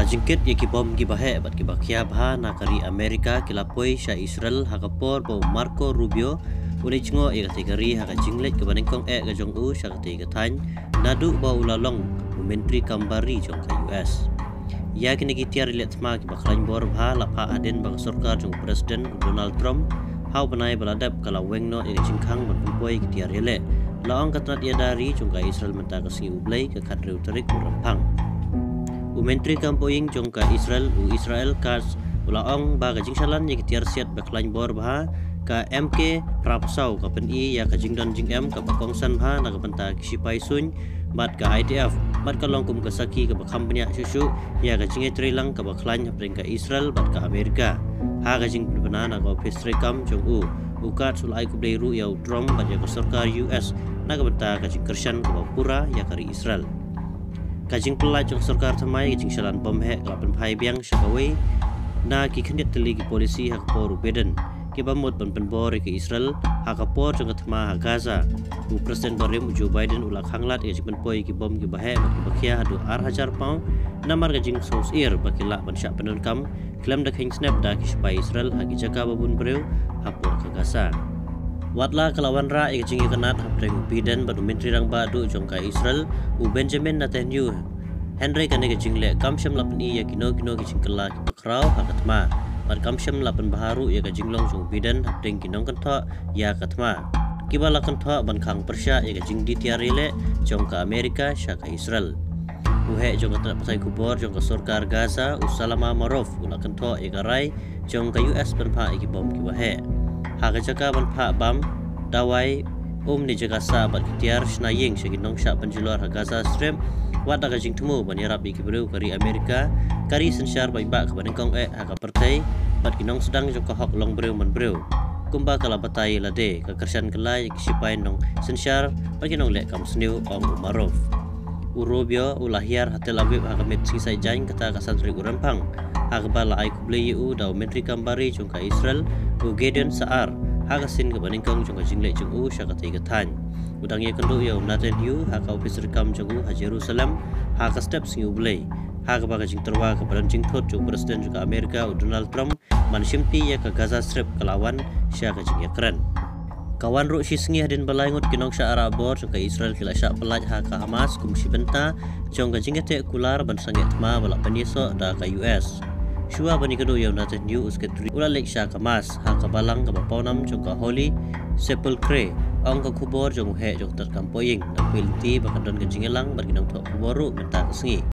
jingkit ye kibom gibahe bat gibakia bha nakari Amerika kilapoi sha Israel hakapor bo Marco Rubio uli chingo ye kategori haka jinglet ke banengkong ga jong u sha kategatan nadu ba ulalong menteri kambari jong ka US ya kini gitiar let ma ki baklan bor bha lapa aden bang sarkar jong presiden Donald Trump hau banai baladap kala wengno ye jingkhang ban poi gitiar yele laong katnat ya dari jong ka Israel menta ka singi ublai ke kadre utarik urampang Menteri Kampoing jongka Israel kas ulaong baga jingsalan ye kitiar siat baklain bor bha ka MK Prapsau ka PNI ya ka jingdon jing M ka bakongsan bha na ka banta kisipai sun bat ka IDF bat ka longkum ka saki ka bakhambnya susu ya ka jinge trilang ka baklain hapring ka Israel bat ka Amerika ha ka jing banana ka office rekam jong ukat sulai ku bleiru ya utrom bat ya ka sarkar US na ka banta ka jing kersyan ka pura ya kari Israel Kajing pelai jong sarkar thamai kajing shalan bom he kelapan phai biang syakawai na ki khnit teli ki polisi hak por Biden ki bamut ban bor ke Israel hak por jong thma ha Gaza u presiden barim Joe Biden ulak hanglat ke jing poi ki bom ki bahe ki bakhia adu 1000 pound namar kajing sos ir bakila ban syak penun kam klam dak hing snap da ki spai Israel hak jaga babun breu hapor ke Gaza Watla kelawan ra yang jingi kenat hapreng Biden badu menteri rang badu jongka Israel u Benjamin Netanyahu Henry kane ke jingle kamsyam lapan ya kino ke jingkela ki pakrau hakatma bar kamsyam lapan baharu ya ke jinglong jong Biden hapreng kinong kentha ya katma kibala kentha ban khang persya ya ke jingdi tiarile jongka Amerika syaka Israel uhe jongka pasai kubor jongka sarkar Gaza usalama maruf ula kentha ya garai jongka US banpa iki bom ki wahe Haga jaga banpa bam dawai ni jaga sahabat kitiar snaying seginong syak penjular Gaza Strip wat daga jing temu banyarap ikibru kari Amerika kari sensyar baibak kebanengkong haga partai bat kinong sedang jongka hok long breu man breu kumba kala batai lade kekersan kelai kisipai nong sensyar bagi nong lek kam sniu ong umarov Urobio ulahiar hatel abib haga met sisai jain kata kasantri urampang haga bala ai kublei u daw menteri kambari jongka Israel u Gideon Saar haga sin ke baningkong jongka jingle jong u syaka tigatan udang ye kendo ya Netanyahu haga office rekam jong u ha Jerusalem haga step singu blei haga baga jing terwa ke badan jing thot jong presiden juga Amerika u Donald Trump man simpi ya ke Gaza Strip kelawan syaka jing ya keren kawan ru singi hadin balaingut kinong sya arabor jongka Israel kila syak pelaj haka Hamas kumsi benta jongka jingete kular ban sanget ma balak penyeso da ka US Shua bani kedu yang Netanyahu usketri ula lek sya kamas haka balang ka bapawnam jongka Holy Sepulchre ong ka kubor jong he jong terkampoing da pilti bakadon ka jingelang bar kinong thok kuboru menta kesengi